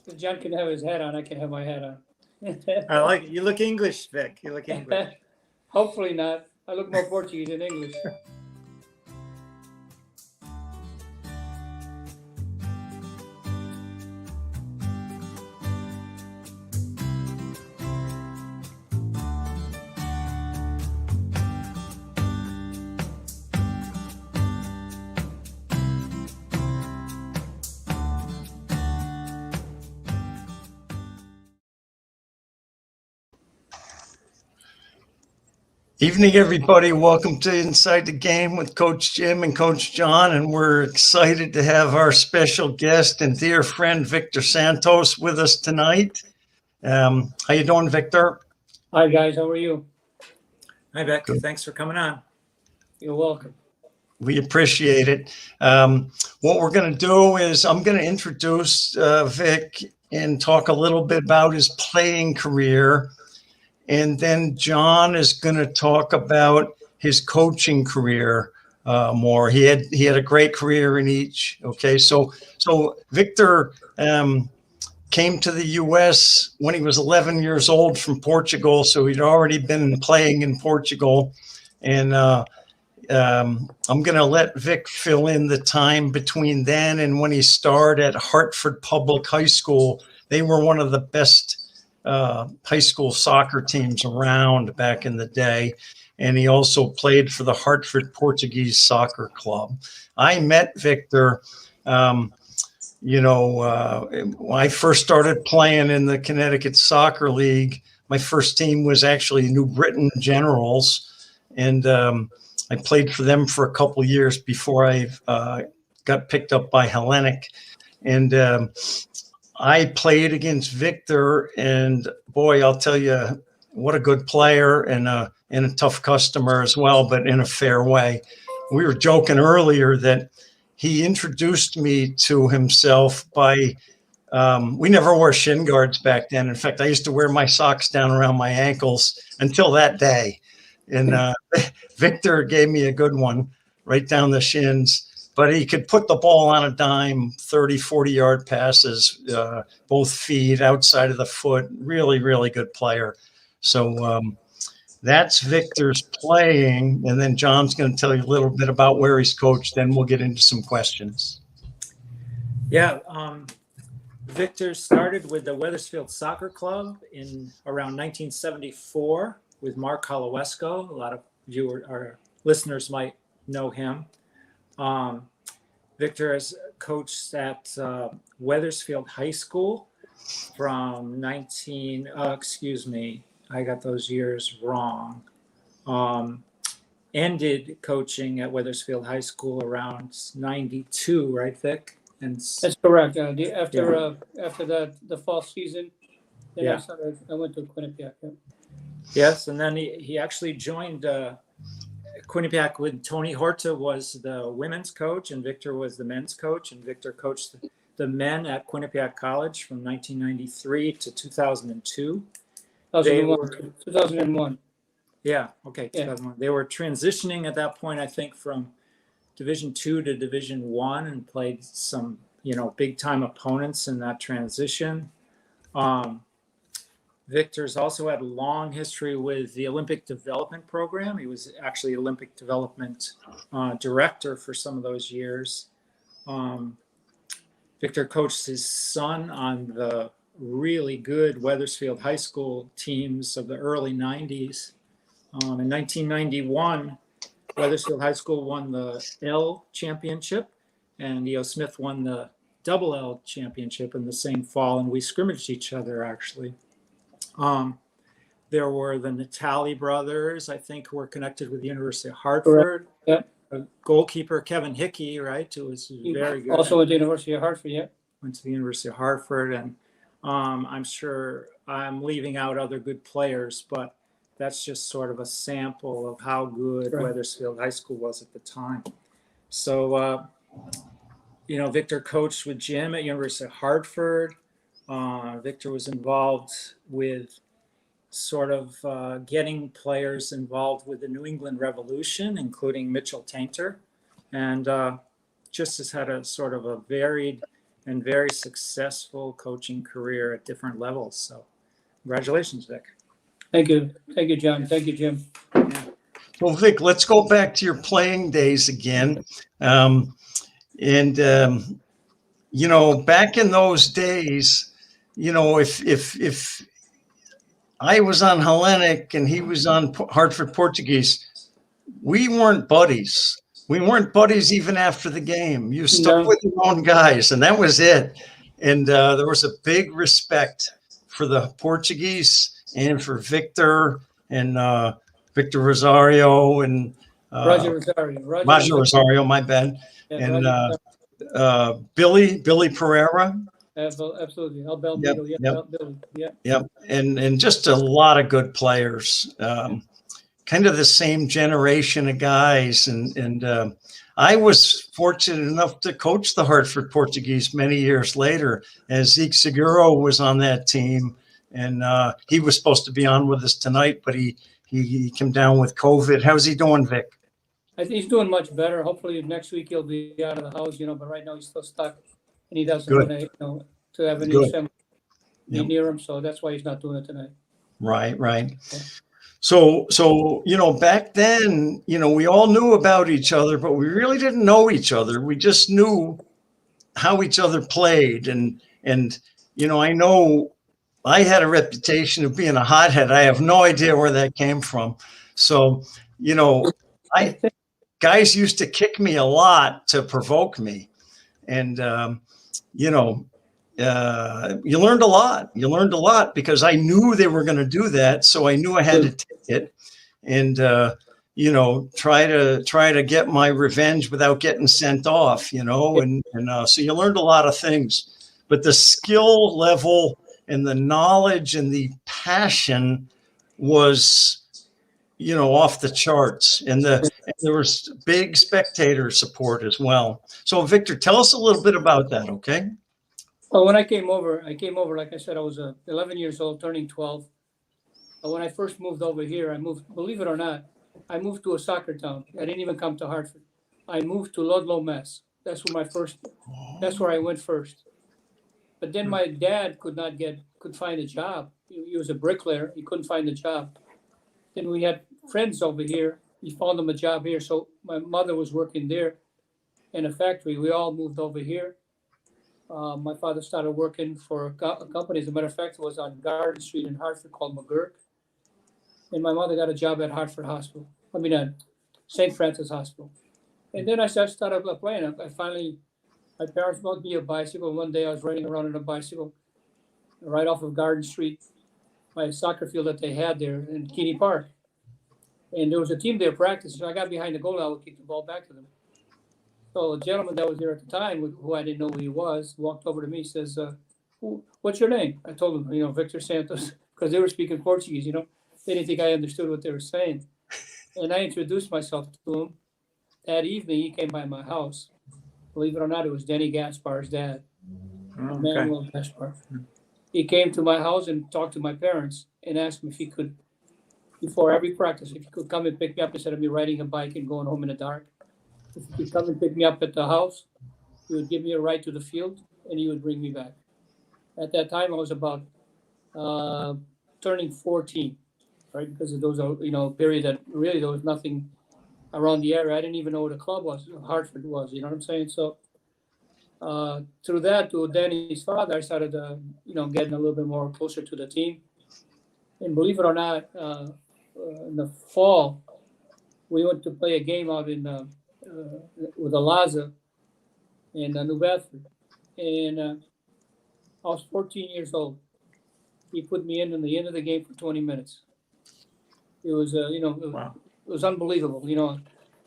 If John can have his hat on, I can have my hat on. I like it. You look English, Vic. You look English. Hopefully not. I look more Portuguese than English. Evening, everybody. Welcome to Inside the Game with Coach Jim and Coach John, and we're excited to have our special guest and dear friend Victor Santos with us tonight. How you doing, Victor? Hi, guys. How are you? Hi, Vic. Good. Thanks for coming on. You're welcome. We appreciate it. What we're going to do is I'm going to introduce Vic and talk a little bit about his playing career. And then John is going to talk about his coaching career more. He had a great career in each. Okay, so Victor came to the U.S. when he was 11 years old from Portugal. So he'd already been playing in Portugal, and I'm going to let Vic fill in the time between then and when he started at Hartford Public High School. They were one of the best high school soccer teams around back in the day. And he also played for the Hartford Portuguese Soccer Club. I met Victor, when I first started playing in the Connecticut Soccer League. My first team was actually New Britain Generals. And I played for them for a couple years before I got picked up by Hellenic. And I played against Victor, and boy, I'll tell you, what a good player and a tough customer as well, but in a fair way. We were joking earlier that he introduced me to himself by, we never wore shin guards back then. In fact, I used to wear my socks down around my ankles until that day. And Victor gave me a good one right down the shins. But he could put the ball on a dime, 30, 40-yard passes, both feet, outside of the foot. Really, really good player. So that's Victor's playing. And then John's going to tell you a little bit about where he's coached. Then we'll get into some questions. Yeah, Victor started with the Wethersfield Soccer Club in around 1974 with Mark Holowesco. A lot of our listeners might know him. Victor has coached at Wethersfield High School from I got those years wrong. Ended coaching at Wethersfield High School around 92, right, Vic? And That's correct. After the fall season, then I went to Quinnipiac. Yeah. Yes, and then he actually joined Quinnipiac when Tony Horta was the women's coach and Victor was the men's coach, and Victor coached the men at Quinnipiac College from 1993 to 2002. 2001. Yeah, okay, 2001. They were transitioning at that point, I think, from Division II to Division I, and played some, big time opponents in that transition. Victor's also had a long history with the Olympic Development Program. He was actually Olympic Development Director for some of those years. Victor coached his son on the really good Wethersfield High School teams of the early 90s. In 1991, Wethersfield High School won the L Championship, and E.O. Smith won the Double L Championship in the same fall, and we scrimmaged each other, actually. There were the Natali brothers, I think, who were connected with the University of Hartford. Yeah. Goalkeeper Kevin Hickey, right, who was very good. Also at the University of Hartford, yeah. Went to the University of Hartford, and I'm sure I'm leaving out other good players, but that's just sort of a sample of how good Wethersfield High School was at the time. So, Victor coached with Jim at University of Hartford. Victor was involved with sort of getting players involved with the New England Revolution, including Mitchell Tainter, and just has had a sort of a varied and very successful coaching career at different levels. So congratulations, Vic. Thank you. Thank you, John. Thank you, Jim. Well, Vic, let's go back to your playing days again. You know, back in those days, you know, if I was on Hellenic and he was on Hartford Portuguese, we weren't buddies. We weren't buddies even after the game. You stuck with your own guys, and that was it. And there was a big respect for the Portuguese and for Victor and Victor Rosario and Roger Rosario, my bad. Yeah, and Billy Pereira. Absolutely. Billy. Yep. And just a lot of good players. Kind of the same generation of guys. And I was fortunate enough to coach the Hartford Portuguese many years later, as Zeke Seguro was on that team. And he was supposed to be on with us tonight, but he came down with COVID. How's he doing, Vic? I think he's doing much better. Hopefully next week he'll be out of the house, but right now he's still stuck, and he doesn't want to have any assembly near him, so that's why he's not doing it tonight. Right. Yeah. So back then, we all knew about each other, but we really didn't know each other. We just knew how each other played, and I know I had a reputation of being a hothead. I have no idea where that came from. So, guys used to kick me a lot to provoke me. And, you learned a lot. You learned a lot because I knew they were going to do that. So I knew I had to take it and, try to get my revenge without getting sent off, so you learned a lot of things. But the skill level and the knowledge and the passion was, off the charts, and there was big spectator support as well. So Victor, tell us a little bit about that. Okay. Well, when I came over, like I said, I was 11 years old, turning 12. When I first moved over here, believe it or not, I moved to a soccer town. I didn't even come to Hartford. I moved to Ludlow, Mass. That's where I went first. But then my dad could find a job. He was a bricklayer. He couldn't find a job. Then we had friends over here. He found them a job here. So my mother was working there in a factory. We all moved over here. My father started working for a company. As a matter of fact, it was on Garden Street in Hartford called McGurk. And my mother got a job at Hartford Hospital. St. Francis Hospital. And then I started playing. My parents bought me a bicycle. One day I was riding around on a bicycle right off of Garden Street by a soccer field that they had there in Keeney Park. And there was a team there practicing. So I got behind the goal. I would kick the ball back to them. So a gentleman that was there at the time, who I didn't know who he was, walked over to me, says, what's your name? I told him, Victor Santos, because they were speaking Portuguese, They didn't think I understood what they were saying. And I introduced myself to him. That evening, he came by my house. Believe it or not, it was Denny Gaspar's dad, Manuel Gaspar. He came to my house and talked to my parents and asked me if he could, before every practice, if he could come and pick me up instead of me riding a bike and going home in the dark. If he could come and pick me up at the house, he would give me a ride to the field and he would bring me back. At that time, I was about turning 14, right? Because there was a period that really there was nothing around the area. I didn't even know what a club was, Hartford was, you know what I'm saying? So through that, to Danny's father, I started, getting a little bit more closer to the team. And believe it or not, in the fall, we went to play a game out in with Alaza in New Bedford. And I was 14 years old. He put me in the end of the game for 20 minutes. It was, wow. It was unbelievable.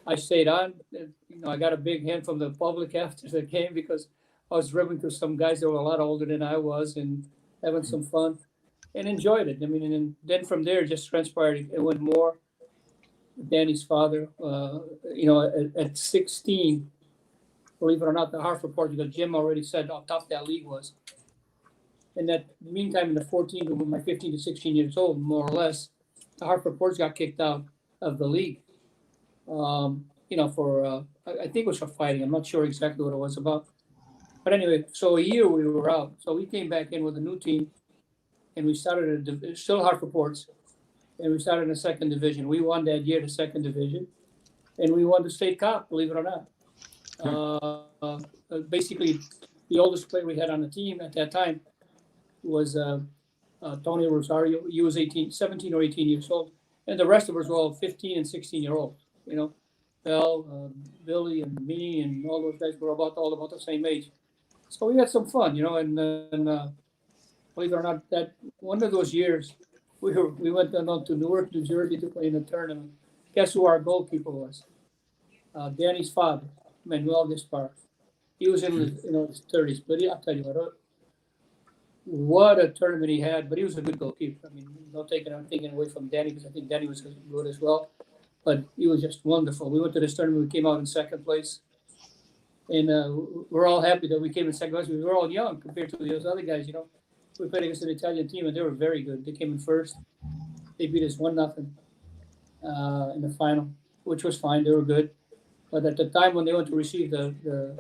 I stayed on. I got a big hand from the public after the game because I was ribbing to some guys that were a lot older than I was and having some fun and enjoyed it. And then from there, it just transpired. It went more. Danny's father, at 16, believe it or not, the Hartford Portugal, Jim already said how tough that league was. And that meantime, in the 14 to my 15 to 16 years old, more or less, the Hartford Portugal got kicked out of the league. I think it was for fighting. I'm not sure exactly what it was about. But anyway, so a year we were out. So we came back in with a new team, and we started still Hartford Ports, and we started in the second division. We won that year the second division, and we won the state cup. Believe it or not. Basically, the oldest player we had on the team at that time was Tony Rosario. He was 17 or 18 years old, and the rest of us were all 15 and 16-year-olds. You know, Billy, and me, and all those guys were all about the same age. So we had some fun, you know, and believe it or not, that one of those years we went down to Newark, New Jersey to play in a tournament. Guess who our goalkeeper was? Danny's father, Manuel Gaspar. He was in his 30s, but I'll tell you what a tournament he had. But he was a good goalkeeper. I mean, not taking anything away from Danny, because I think Danny was good as well. But he was just wonderful. We went to this tournament. We came out in second place. And we're all happy that we came in second place. We were all young compared to those other guys, you know. We played against an Italian team, and they were very good. They came in first. They beat us 1-0 in the final, which was fine. They were good. But at the time when they went to receive the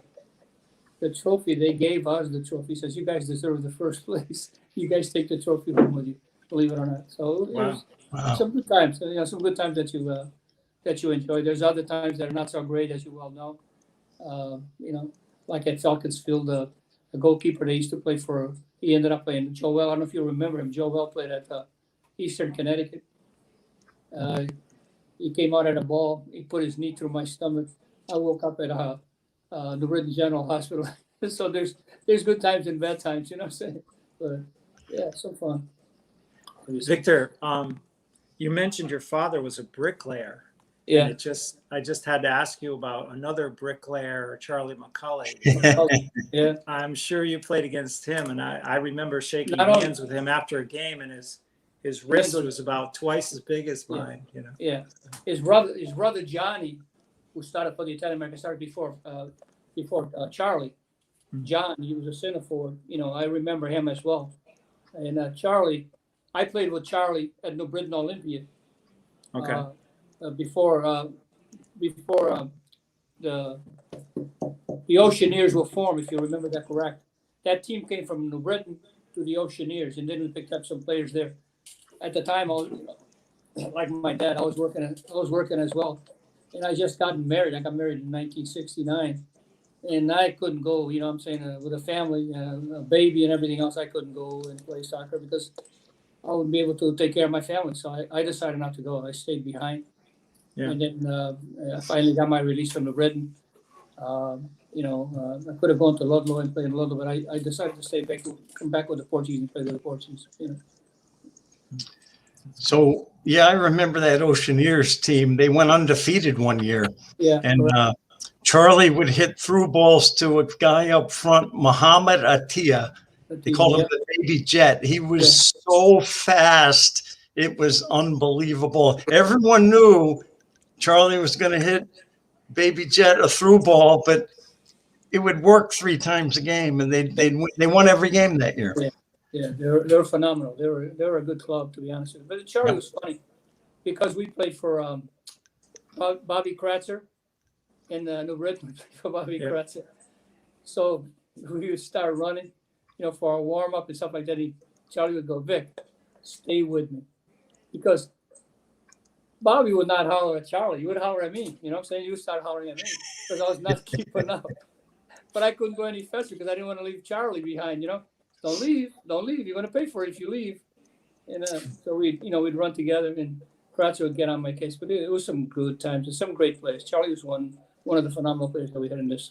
trophy, they gave us the trophy. Says, you guys deserve the first place. You guys take the trophy home with you, believe it or not. So it was some good times. You know, some good times that you enjoy. There's other times that are not so great, as you well know. You know, like at Falcons Field, the goalkeeper they used to play for, he ended up playing Joel. I don't know if you remember him. Joel played at Eastern Connecticut. He came out at a ball. He put his knee through my stomach. I woke up at the Britain General Hospital. So there's good times and bad times, you know what I'm saying? But yeah, so fun. Victor, you mentioned your father was a bricklayer. Yeah. And I just had to ask you about another bricklayer, Charlie McCulley. Yeah. I'm sure you played against him, and I remember shaking Not hands with him after a game, and his wrist was about twice as big as mine. You know. Yeah. His brother Johnny, who started for the Italian American, started before Charlie. John, he was a center forward. You know, I remember him as well. And Charlie, I played with Charlie at New Britain Olympia. Okay. Before the Oceaneers were formed, if you remember that correct. That team came from New Britain to the Oceaneers, and then we picked up some players there. At the time, I was, like my dad, I was working as well, and I just gotten married. I got married in 1969, and I couldn't go. You know, what I'm saying, with a family, a baby, and everything else, I couldn't go and play soccer because I wouldn't be able to take care of my family. So I decided not to go. I stayed behind. Yeah. And then I finally got my release from the Britain. You know, I could have gone to Ludlow and played in Ludlow, but I decided to come back with the Portuguese and play with the Portuguese. You know. So yeah, I remember that Oceaneers team. They went undefeated one year. Yeah. And Charlie would hit through balls to a guy up front, Muhammad Atiyah. They called him the baby jet. He was so fast. It was unbelievable. Everyone knew Charlie was going to hit baby jet a through ball, but it would work 3 times a game, and they won every game that year. Yeah, they were phenomenal. They were a good club, to be honest with you. But Charlie was funny because we played for Bobby Kratzer in New Britain for Bobby Kratzer. So we would start running, you know, for our warm up and stuff like that. Charlie would go, Vic, stay with me, because Bobby would not holler at Charlie. He would holler at me. You know what I'm saying? He would start hollering at me because I was not keeping up. But I couldn't go any faster because I didn't want to leave Charlie behind, you know. Don't leave. You're going to pay for it if you leave. And so we'd run together, and Kratzer would get on my case. But it was some good times and some great players. Charlie was one of the phenomenal players that we had in this.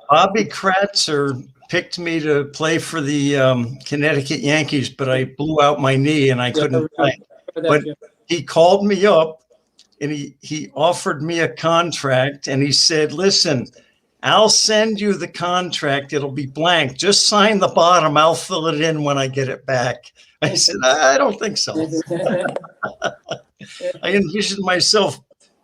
Bobby Kratzer picked me to play for the Connecticut Yankees, but I blew out my knee and I couldn't play. But he called me up and he offered me a contract, and he said, listen, I'll send you the contract. It'll be blank. Just sign the bottom. I'll fill it in when I get it back. I said, I don't think so. I envisioned myself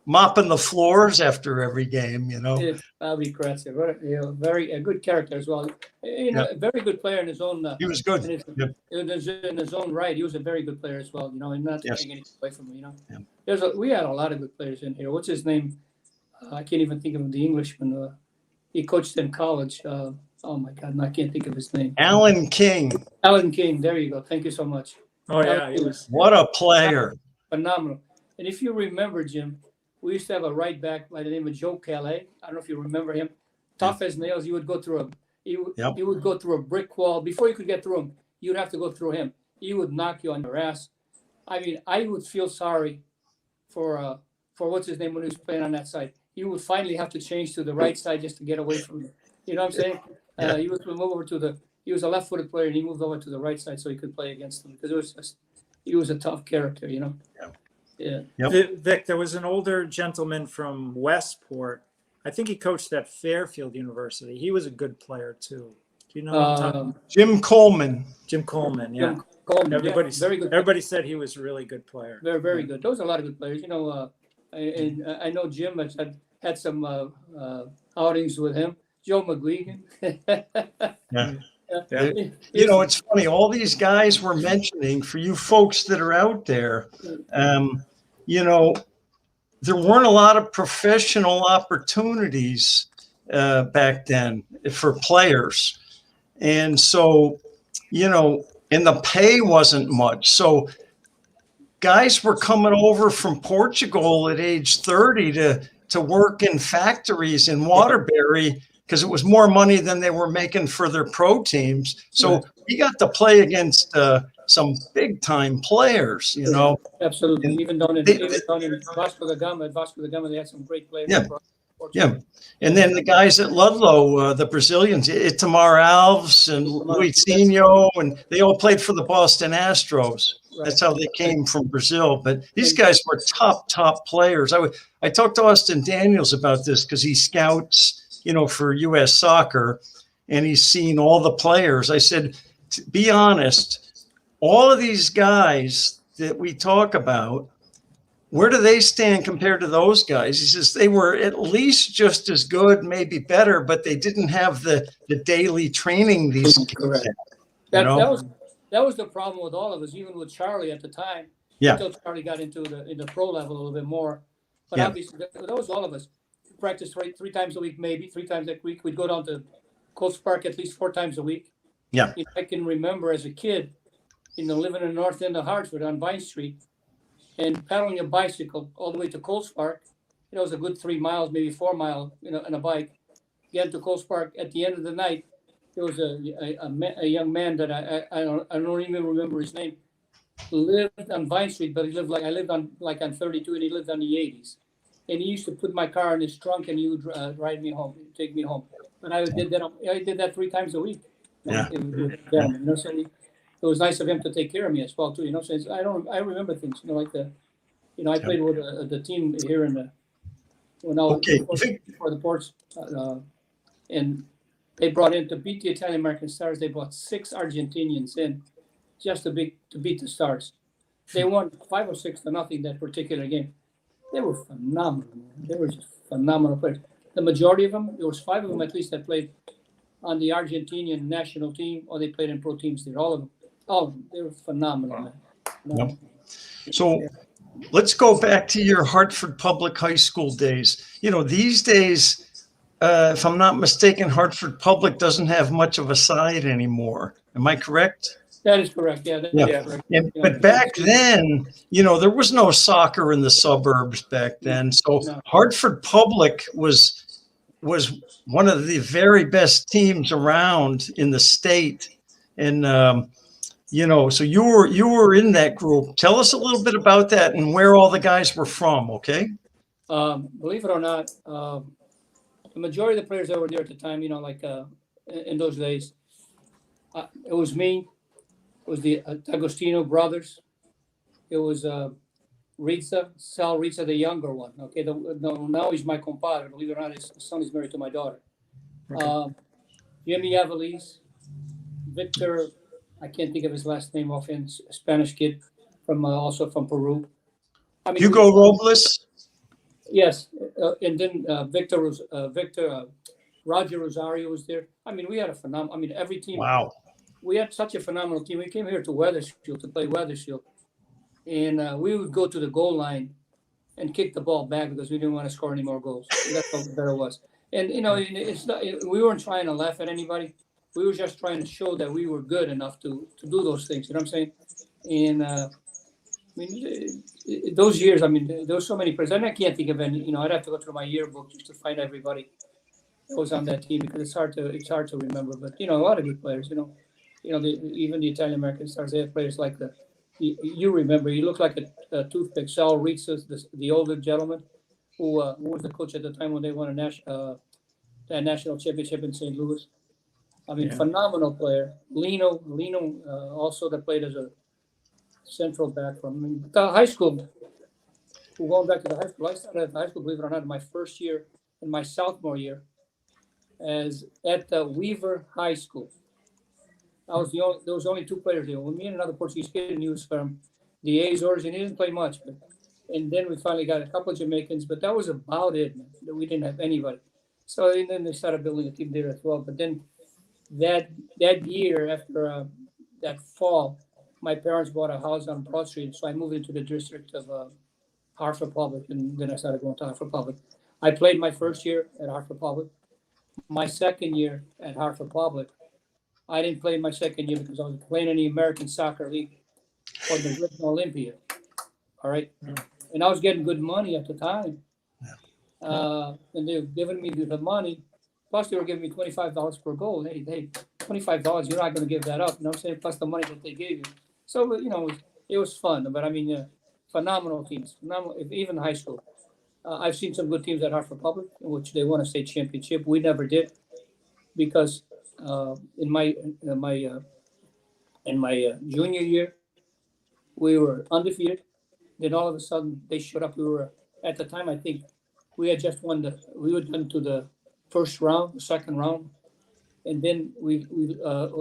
mopping the floors after every game, you know. Bobby Kratzer, a good character as well. You know, a very good player in his own. He was good. In his own right, he was a very good player as well. You know, and not to take anything away from him. You know, we had a lot of good players in here. What's his name? I can't even think of him. The Englishman. he coached in college. Oh my God, I can't think of his name. Alan King. Alan King. There you go. Thank you so much. Oh yeah, Alan he King. was. What a player. Phenomenal. And if you remember, Jim, we used to have a right back by the name of Joe Calais. I don't know if you remember him. Tough as nails. He would go through he would go through a brick wall. Before you could get through him, you would have to go through him. He would knock you on your ass. I mean, I would feel sorry for what's his name when he was playing on that side. He would finally have to change to the right side just to get away from it. You know what I'm saying? Yeah. He would move over he was a left-footed player and he moved over to the right side so he could play against him because he was a tough character, you know? Yeah. Yep. Vic, there was an older gentleman from Westport. I think he coached at Fairfield University. He was a good player too. Do you know what I'm talking about? Jim Coleman. Jim Coleman, yeah. Jim Coleman, very good. Everybody said he was a really good player. Very, very good. There was a lot of good players. You know, and I know Jim has had some outings with him. Joe McGuigan. Yeah. Yeah. You know, it's funny. All these guys we're mentioning, for you folks that are out there, you know, there weren't a lot of professional opportunities back then for players. And so, you know, and the pay wasn't much. So guys were coming over from Portugal at age 30 to work in factories in Waterbury because it was more money than they were making for their pro teams. So we got to play against some big time players, you know. Absolutely. Even down in Vasco da Gama, they had some great players. Yeah. Yeah. And then the guys at Ludlow, the Brazilians, Itamar Alves and Luizinho, and they all played for the Boston Astros. That's how they came from Brazil. But these guys were top players. I talked to Austin Daniels about this because he scouts, you know, for U.S. soccer, and he's seen all the players. I said, to be honest, all of these guys that we talk about, where do they stand compared to those guys? He says they were at least just as good, maybe better, but they didn't have the daily training these kids had. That was the problem with all of us, even with Charlie at the time. Yeah. Until Charlie got into the pro level a little bit more. But obviously, that was all of us. We practiced 3 times a week, maybe 3 times a week. We'd go down to Colts Park at least 4 times a week. Yeah. I can remember as a kid, you know, living in the north end of Hartford on Vine Street and pedaling a bicycle all the way to Colts Park. You know, it was a good 3 miles, maybe 4 miles, you know, on a bike. Get to Colts Park at the end of the night. There was a young man that I don't even remember his name. Lived on Vine Street, but I lived on 32, and he lived on the 80s. And he used to put my car in his trunk, and he would ride me home, take me home. And I did that 3 times a week. Yeah. You know, so it was nice of him to take care of me as well too. You know, so I remember things. You know, like I played with the team here when I was before the ports, and they brought in to beat the Italian American Stars. They brought 6 Argentinians in just to beat the Stars. They won 5 or 6 to nothing that particular game. They were phenomenal. They were just phenomenal players. The majority of them, there was 5 of them at least that played on the Argentinian national team, or they played in pro teams there. All of them, they were phenomenal. Yep. So let's go back to your Hartford Public High School days. You know, these days, if I'm not mistaken, Hartford Public doesn't have much of a side anymore. Am I correct? That is correct. Yeah. Correct. But back then, you know, there was no soccer in the suburbs back then. So Hartford Public was one of the very best teams around in the state. And, you know, so you were in that group. Tell us a little bit about that and where all the guys were from. Okay. Believe it or not, the majority of the players that were there at the time, you know, like in those days, it was me. It was the Agostino brothers. It was Sal Rizza, the younger one. Okay, now he's my compadre. Believe it or not, his son is married to my daughter. Okay. Jimmy Avalise, Victor, I can't think of his last name offhand, Spanish kid also from Peru. I mean, Hugo Robles? Yes, and then Roger Rosario was there. I mean, we had a phenomenal. I mean, every team. Wow. We had such a phenomenal team. We came here to Wethersfield to play Wethersfield, and we would go to the goal line and kick the ball back because we didn't want to score any more goals. That's how better it was. And it's not. We weren't trying to laugh at anybody. We were just trying to show that we were good enough to do those things. You know what I'm saying? And I mean, those years. I mean, there was so many players, and I can't think of any. I'd have to go through my yearbook just to find everybody that was on that team because it's hard to remember. But a lot of good players. Even the Italian American stars. They have players like you remember. You look like a toothpick. Sal Ritzes, the older gentleman who was the coach at the time when they won that national championship in St. Louis. I mean, Yeah. phenomenal player. Lino, also that played as a central back from the high school. Going back to the high school, I started at the high school, believe it or not, in my first year, in my sophomore year, as at the Weaver High School. There was only two players there. Well, me and another Portuguese kid, and he was from the Azores, and he didn't play much. And then we finally got a couple of Jamaicans, but that was about it. Man. We didn't have anybody. So and then they started building a team there as well. But then that year, after that fall, my parents bought a house on Broad Street, so I moved into the district of Hartford Public, and then I started going to Hartford Public. I played my first year at Hartford Public. My second year at Hartford Public, I didn't play my second year because I was playing in the American Soccer League for the Britain Olympia. All right. And I was getting good money at the time. And they were giving me the money. Plus, they were giving me $25 per goal. Hey, $25, you're not going to give that up. You know what I'm saying? Plus the money that they gave you. So, it was fun. But I mean, phenomenal teams. Even high school. I've seen some good teams at Hartford Public, in which they won a state championship. We never did because in my junior year, we were undefeated. Then all of a sudden they showed up. We were at the time, I think we had just we were done to the first round, the second round, and then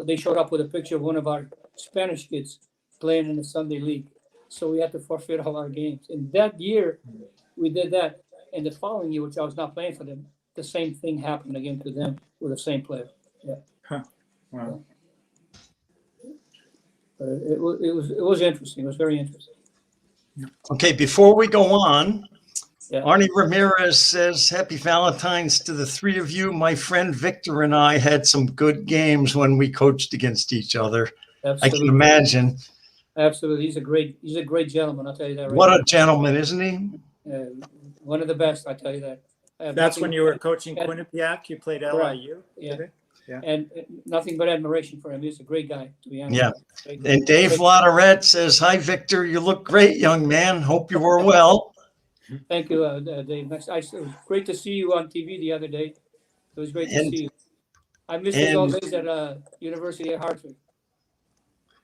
they showed up with a picture of one of our Spanish kids playing in the Sunday league. So we had to forfeit all our games. And that year we did that, and the following year, which I was not playing for them, the same thing happened again to them with the same player. Yeah. Huh. Wow. It was interesting. It was very interesting. Okay, before we go on, Yeah. Arnie Ramirez says, Happy Valentine's to the three of you. My friend Victor and I had some good games when we coached against each other. Absolutely. I can imagine. Absolutely. He's a great gentleman. I'll tell you that. What a gentleman, isn't he? One of the best, I'll tell you that. That's when you were coaching Quinnipiac. You played LIU. Yeah. And nothing but admiration for him. He's a great guy, to be honest. Yeah. And Dave Latourette says, Hi, Victor. You look great, young man. Hope you were well. Thank you, Dave. It was great to see you on TV the other day. It was great to see you. I missed those old days at University of Hartford.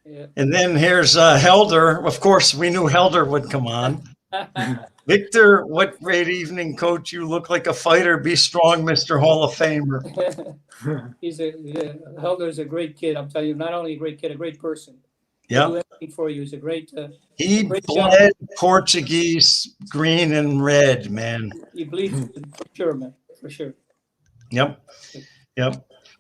Yeah. And then here's Helder. Of course, we knew Helder would come on. Victor, what great evening, coach. You look like a fighter. Be strong, Mr. Hall of Famer. Helder's a great kid. I'm telling you, not only a great kid, a great person. Yeah. Do anything for you. He's a great. He bled Portuguese green and red, man. He bleeds for sure, man. For sure. Yep.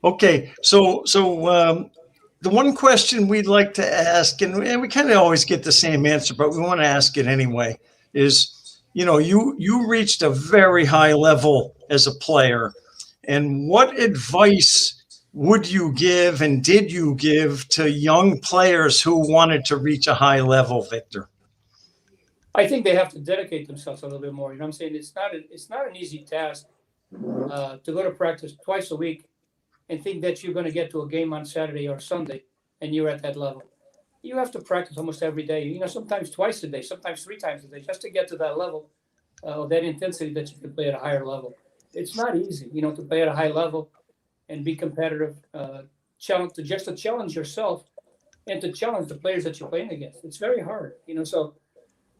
Okay. So the one question we'd like to ask, and we kind of always get the same answer, but we want to ask it anyway, is, you reached a very high level as a player. And what advice would you give and did you give to young players who wanted to reach a high level, Victor? I think they have to dedicate themselves a little bit more. You know what I'm saying? It's not an easy task to go to practice twice a week and think that you're going to get to a game on Saturday or Sunday and you're at that level. You have to practice almost every day, sometimes twice a day, sometimes 3 times a day, just to get to that level, that intensity that you can play at a higher level. It's not easy, to play at a high level and be competitive, to challenge yourself and to challenge the players that you're playing against. It's very hard, so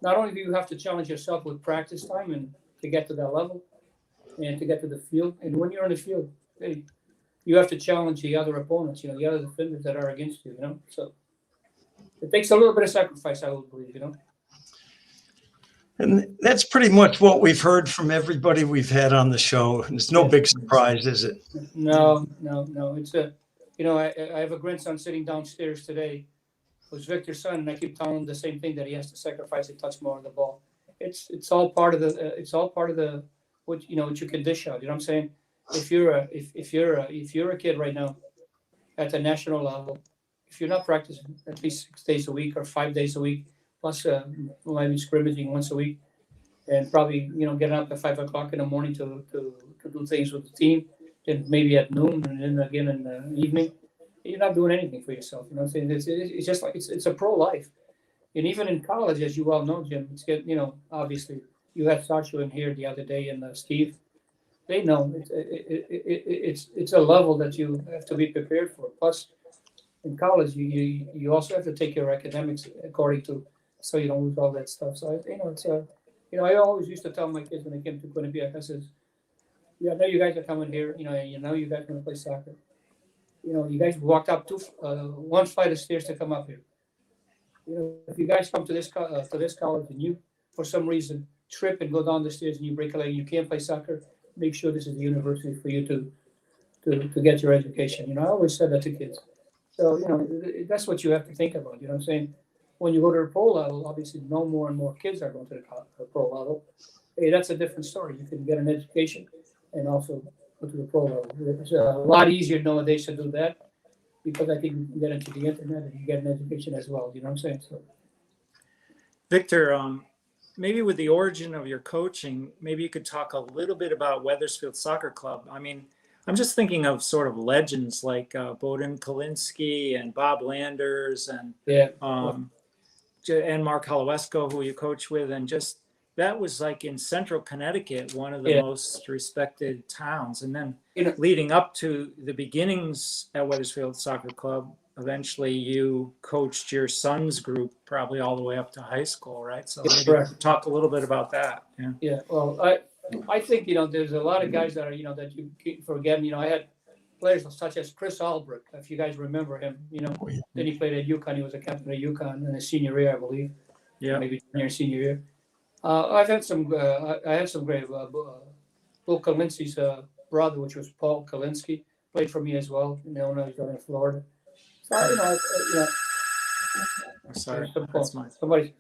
not only do you have to challenge yourself with practice time and to get to that level and to get to the field, and when you're in the field, you have to challenge the other opponents, the other defenders that are against you, so it takes a little bit of sacrifice, I would believe, And that's pretty much what we've heard from everybody we've had on the show. It's no big surprise, is it? No. It's I have a grandson sitting downstairs today. It was Victor's son, and I keep telling him the same thing, that he has to sacrifice a touch more on the ball. It's all part of the what you can dish out. You know what I'm saying? if you're a kid right now at the national level, if you're not practicing at least 6 days a week or 5 days a week, plus maybe scrimmaging once a week, and probably getting up at 5 o'clock in the morning to do things with the team, and maybe at noon and then again in the evening, you're not doing anything for yourself. You know what I'm saying? It's just like it's a pro life. And even in college, as you well know, Jim, it's good. Obviously, you had Sacho in here the other day, and Steve. They know it's a level that you have to be prepared for. Plus, in college, you also have to take your academics according to, so you don't lose all that stuff. So it's I always used to tell my kids when they came to Quinnipiac, I says, yeah, I know you guys are coming here. You guys are going to play soccer. You guys walked up one flight of stairs to come up here. If you guys come to this college and you, for some reason, trip and go down the stairs and you break a leg and you can't play soccer, make sure this is the university for you to get your education. I always said that to kids. So, that's what you have to think about. You know what I'm saying? When you go to the pro level, obviously, more and more kids are going to the pro level. Hey, that's a different story. You can get an education and also go to the pro level. It's a lot easier nowadays to do that because I think you can get into the internet and you get an education as well. You know what I'm saying? So, Victor, maybe with the origin of your coaching, maybe you could talk a little bit about Wethersfield Soccer Club. I mean, I'm just thinking of sort of legends like Boden Kalinske and Bob Landers and Mark Holowesko, who you coach with, and just that was like in central Connecticut, one of the most respected towns. And then leading up to the beginnings at Wethersfield Soccer Club, eventually you coached your son's group probably all the way up to high school, right? So maybe talk a little bit about that. Yeah. Well, I think, there's a lot of guys that are, that you keep forgetting. I had players such as Chris Albrecht, if you guys remember him, then he played at UConn. He was a captain at UConn in his senior year, I believe. Yeah. Maybe junior, senior year. I had some great, Bill Kalinski's brother, which was Paul Kalinske, played for me as well in Illinois, in Florida. So, sorry,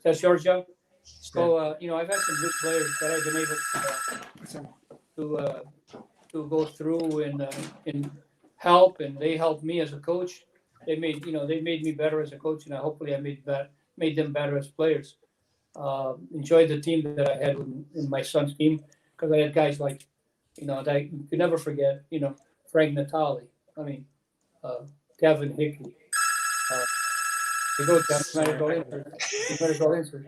that's yours, Joe? So, I've had some good players that I've been able to go through and help, and they helped me as a coach. They made me better as a coach, and hopefully I made them better as players. Enjoyed the team that I had in my son's team because I had guys like, that you could never forget, Frank Natali. I mean, Kevin Hickey. You better go insert.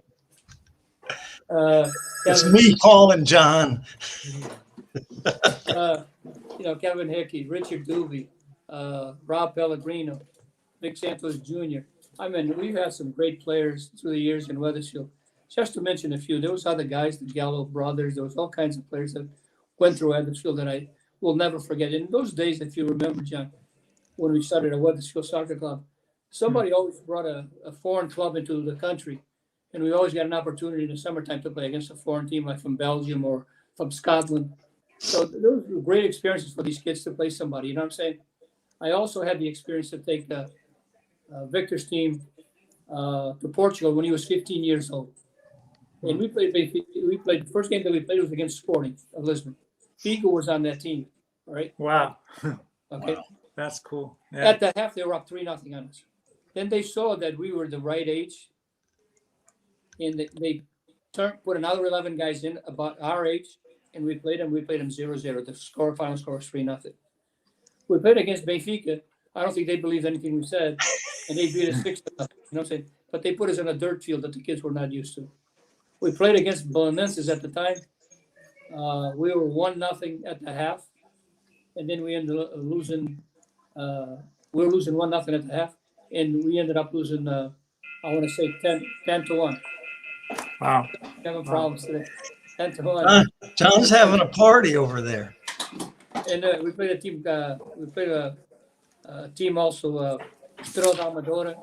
It's me calling John. Kevin Hickey, Richard Duffy, Rob Pellegrino, Vic Santos Jr. I mean, we've had some great players through the years in Wethersfield. Just to mention a few, there was other guys, the Gallo brothers. There was all kinds of players that went through Wethersfield that I will never forget. In those days, if you remember, John, when we started a Wethersfield Soccer Club, somebody always brought a foreign club into the country, and we always got an opportunity in the summertime to play against a foreign team like from Belgium or from Scotland. So those were great experiences for these kids to play somebody. You know what I'm saying? I also had the experience to take Victor's team to Portugal when he was 15 years old. And we played the first game that we played was against Sporting of Lisbon. Figo was on that team. All right. Wow. Okay. Wow. That's cool. Yeah. At the half, they were up 3-0 on us. Then they saw that we were the right age, and they put another 11 guys in about our age, and we played them 0-0. The final score was 3-0. We played against Benfica. I don't think they believed anything we said, and they beat us 6-0. You know what I'm saying? But they put us in a dirt field that the kids were not used to. We played against Belenenses at the time. We were 1-0 at the half, and then we ended up losing. We were losing 1-0 at the half, and we ended up losing. I want to say 10-1. Wow. Having problems today. 10-1. John's having a party over there. And we played a team. We played a team also, Estrela da Amadora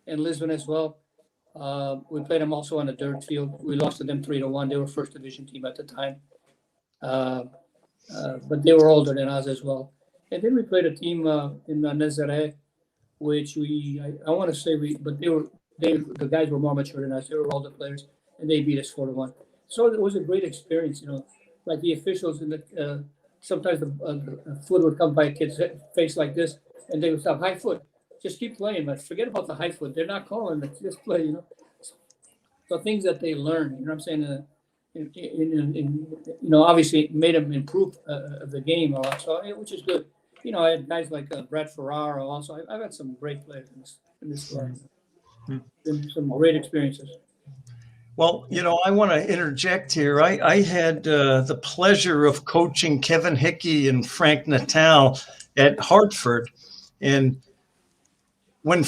in Lisbon as well. We played them also on a dirt field. We lost to them 3-1. They were first division team at the time, but they were older than us as well. And then we played a team in Nazaré, which I want to say but the guys were more mature than us. They were older players, and they beat us 4-1. So it was a great experience, Like the officials in sometimes the foot would come by a kid's face like this, and they would stop, high foot. Just keep playing, but forget about the high foot. They're not calling it. Just play, you know. So things that they learn, you know what I'm saying? You know, obviously it made them improve the game a lot, so which is good. You know, I had guys like Brad Ferraro also. I've had some great players in this line. Been some great experiences. Well, you know, I want to interject here. I had the pleasure of coaching Kevin Hickey and Frank Natal at Hartford. And when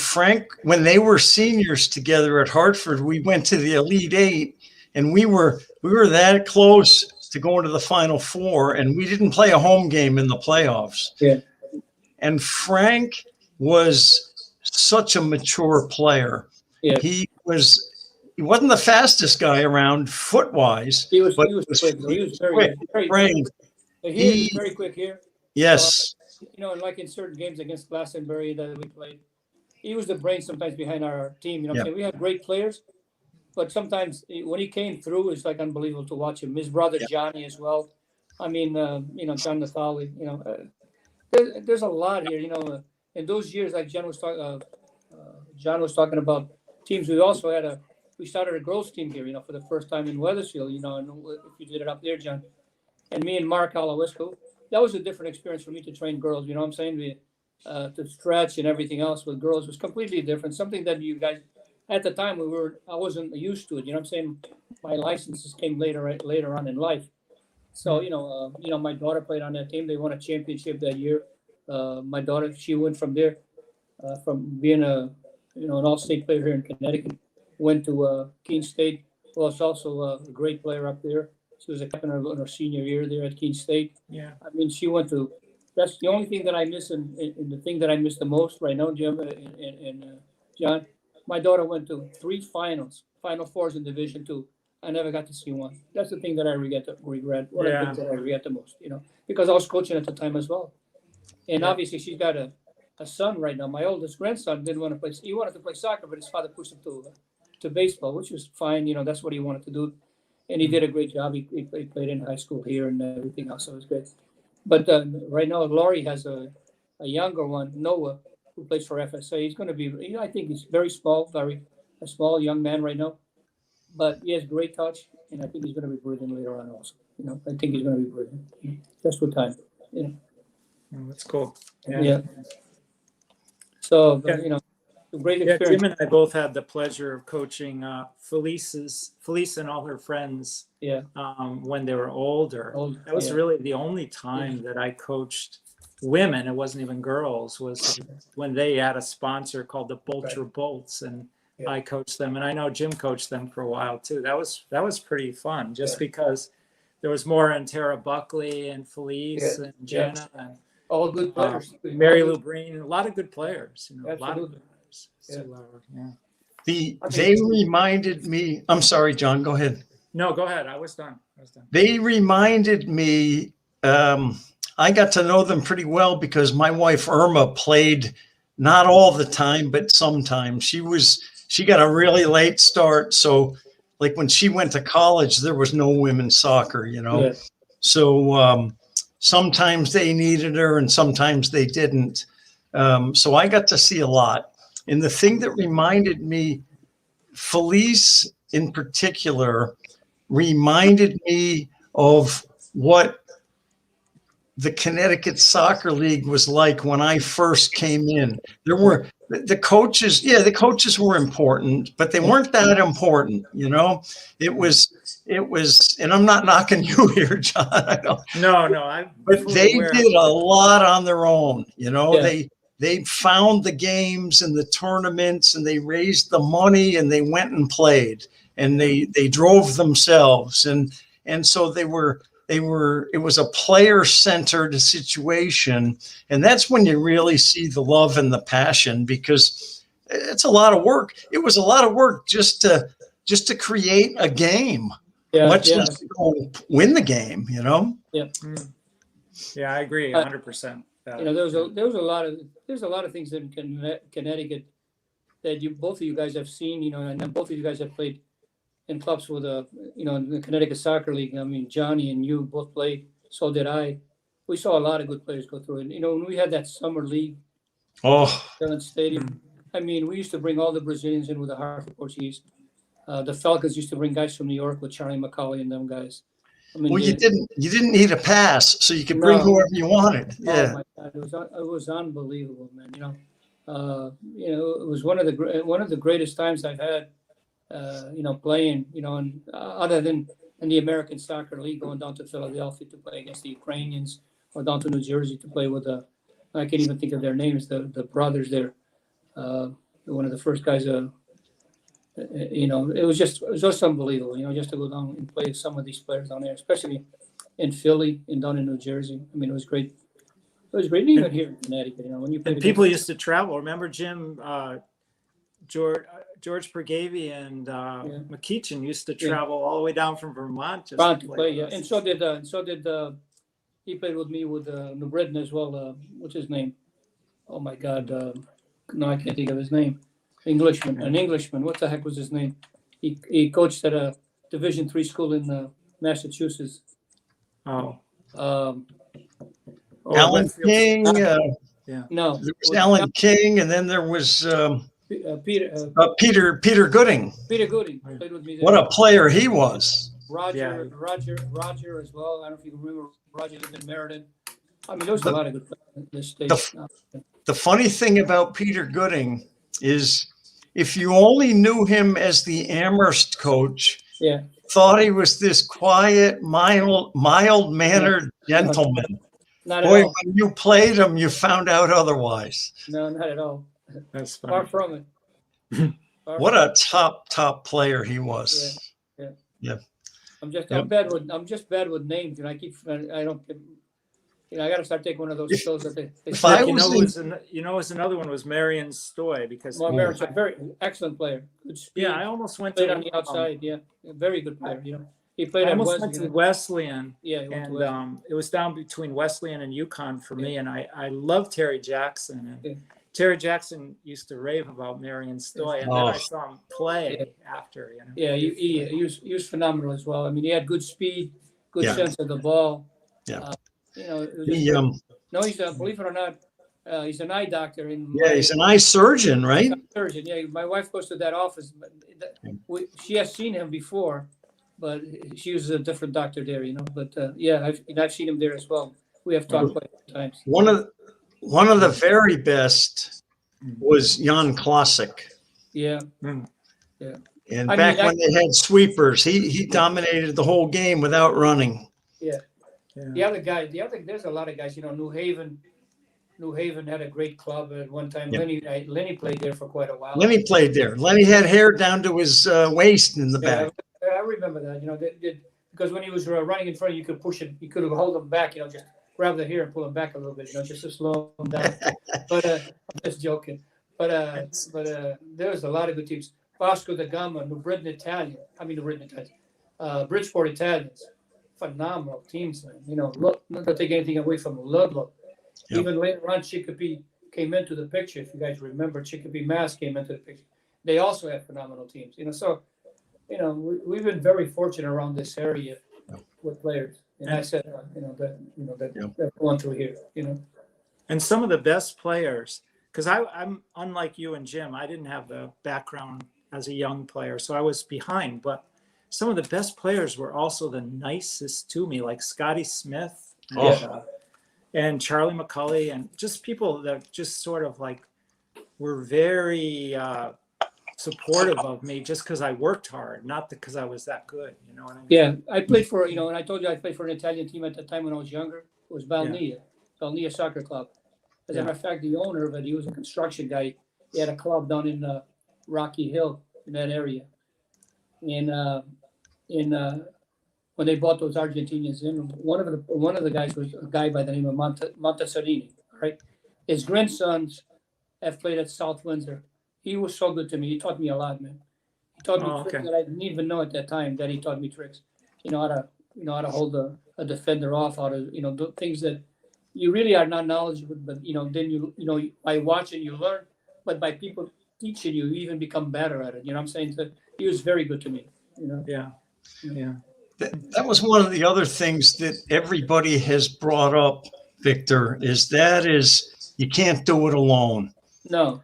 they were seniors together at Hartford, we went to the Elite Eight, and we were that close to going to the Final Four, and we didn't play a home game in the playoffs. Yeah. And Frank was such a mature player. Yeah. He wasn't the fastest guy around foot-wise. He was but quick. He was quick, very brain. he was very quick here. Yes. You know, and like in certain games against Glastonbury that we played, he was the brain sometimes behind our team. You know what I'm saying? We had great players, but sometimes when he came through, it's like unbelievable to watch him. His brother Johnny as well. I mean, you know, John Natali. You know, there's a lot here. You know, in those years, like John was talking about teams. We started a girls team here. You know, for the first time in Wethersfield. You know, and if you did it up there, John, and me and Mark Alawesco. That was a different experience for me to train girls. You know what I'm saying? To stretch and everything else with girls was completely different. Something that you guys at the time I wasn't used to it. You know what I'm saying? My licenses came later on in life. So you know, my daughter played on that team. They won a championship that year. My daughter, she went from there, from being an all-state player here in Connecticut, went to Keene State. Was also a great player up there. She was a captain in her senior year there at Keene State. Yeah. I mean, she went to. That's the only thing that I miss, and the thing that I miss the most right now, Jim and John. My daughter went to 3 Final Fours in Division II. I never got to see one. That's the thing that I regret. One of the things that I regret the most, you know, because I was coaching at the time as well. And obviously, she's got a son right now. My oldest grandson didn't want to play. He wanted to play soccer, but his father pushed him to baseball, which was fine. You know, that's what he wanted to do. And he did a great job. He played in high school here and everything else. So it was great. But right now, Laurie has a younger one, Noah, who plays for FSA. He's going to be, you know, I think he's very small, a small young man right now. But he has great touch, and I think he's going to be brilliant later on also. You know, I think he's going to be brilliant. Just with time. You know. Oh, that's cool. Yeah. So, you know, great experience. Jim and I both had the pleasure of coaching Felice and all her friends when they were older. That was really the only time that I coached women. It wasn't even girls. Was when they had a sponsor called the Bolter Bolts, and I coached them. And I know Jim coached them for a while too. That was pretty fun, just because there was more in Tara Buckley and Felice and Jenna and all good players. Mary Lou Breen, a lot of good players. You know, Absolutely. a lot of players. So, They reminded me. I'm sorry, John. Go ahead. No, go ahead. I was done. They reminded me. I got to know them pretty well because my wife Irma played, not all the time, but sometimes. She got a really late start, so like when she went to college, there was no women's soccer, you know. Yes. So sometimes they needed her, and sometimes they didn't. So I got to see a lot. And the thing that reminded me, Felice in particular, reminded me of what the Connecticut Soccer League was like when I first came in. There were the coaches. Yeah, the coaches were important, but they weren't that important. You know, it was, and I'm not knocking you here, John. I don't. No. But they did a lot on their own. You know, Yeah. They found the games and the tournaments, and they raised the money, and they went and played, and they drove themselves, and so it was a player-centered situation. And that's when you really see the love and the passion, because it's a lot of work. It was a lot of work just to create a game, much less to go win the game, you know? Yeah. Yeah, I agree 100%. You know, there's a lot of things in Connecticut that both of you guys have seen, you know, and then both of you guys have played in clubs with in the Connecticut Soccer League. I mean, Johnny and you both played. So did I. we saw a lot of good players go through it. You know, when we had that summer league, Oh, Stadium. I mean, we used to bring all the Brazilians in with the Hartford Portuguese. The Falcons used to bring guys from New York with Charlie McCauley and them guys. I mean, well, you didn't need a pass, so you could bring No. whoever you wanted. oh Yeah. my God, it was unbelievable, man. You know, it was one of the greatest times I've had. You know, playing. You know, and other than in the American Soccer League, going down to Philadelphia to play against the Ukrainians, or down to New Jersey to play with I can't even think of their names. The brothers there. One of the first guys. You know, it was just unbelievable. You know, just to go down and play with some of these players down there, especially in Philly and down in New Jersey. I mean, it was great. It was great even here in Connecticut. You know, when you played And people used to travel. Remember Jim, George Pergavy and McKeechin used to travel all the way down from Vermont just to to play. play. Yeah, and so did he played with me with New Britain as well. What's his name? Oh my God, no, I can't think of his name. An Englishman. What the heck was his name? He coached at a Division III school in Massachusetts. Oh, Alan Westfield. King. No, There was Alan King, and then there was Peter Gooding. Peter Gooding played with me there. What a player he was. Roger as well. I don't know if you can remember Roger lived in Meriden. I mean, there was a lot of good players in this state. The funny thing about Peter Gooding is, if you only knew him as the Amherst coach, thought he was this quiet, mild-mannered gentleman. Not at Boy, all. when you played him, you found out otherwise. No, not at all. That's funny. Far from it. What a top player he was. Yeah. I'm just bad with names, and I don't. You know, I got to start taking one of those shows that they If I You was know, was another one was Marion Stoy because Marion's a very excellent player. Good speed. I almost went Played to on the outside. A very good player. You know, he played I at almost went to Wesleyan. Yeah, he went to And Wesleyan. it was down between Wesleyan and UConn for me, and I love Terry Jackson. And Yeah. Terry Jackson used to rave about Marion Stoy, and then I saw him play after. You know. Yeah, he was phenomenal as well. I mean, he had good speed, good sense of the ball. Yeah. You know, it was he's believe it or not, he's an eye doctor. he's an eye surgeon, right? Surgeon. Yeah, my wife goes to that office, but she has seen him before, but she was a different doctor there, you know. But I've seen him there as well. We have talked quite a few times. One of the very best was Jan Klasic. Yeah. And I back mean, when they had sweepers, he dominated the whole game without running. Yeah. The other there's a lot of guys, you know, New Haven had a great club at one time. Yeah. Lenny played there for quite a while. Lenny played there. Lenny had hair down to his waist in the back. I remember that, you know, because when he was running in front, you could push it, you could hold him back, you know, just grab the hair and pull him back a little bit, you know, just to slow him down. But I'm just joking. But there was a lot of good teams. Vasco da Gama, Bridgeport Italians. Phenomenal teams, man. You know, look, not to take anything away from Ludlow. Yep. Even later on, Chicopee came into the picture. If you guys remember, Chicopee, Mass came into the picture. They also had phenomenal teams. You know, so you know we've been very fortunate around this area with players. And I said, that going through here. You know, and some of the best players, because I'm unlike you and Jim. I didn't have the background as a young player, so I was behind, but some of the best players were also the nicest to me, like Scotty Smith and Charlie McCauley, and just people that just sort of like were very supportive of me just because I worked hard, not because I was that good. You know what I mean? Yeah, I played for, you know, and I told you I played for an Italian team at the time when I was younger. It was Balnia Soccer Club. As a matter of fact, the owner of it, he was a construction guy. He had a club down in Rocky Hill in that area. And when they brought those Argentinians in, one of the guys was a guy by the name of Montesarini. Right, his grandsons have played at South Windsor. He was so good to me. He taught me a lot, man. He taught me tricks that I didn't even know at that time. That he taught me tricks. You know how to hold a defender off. How to do things that you really are not knowledgeable. But then you by watching you learn. But by people teaching you even become better at it. You know what I'm saying? So he was very good to me. You know. Yeah. That was one of the other things that everybody has brought up, Victor, is you can't do it alone. No,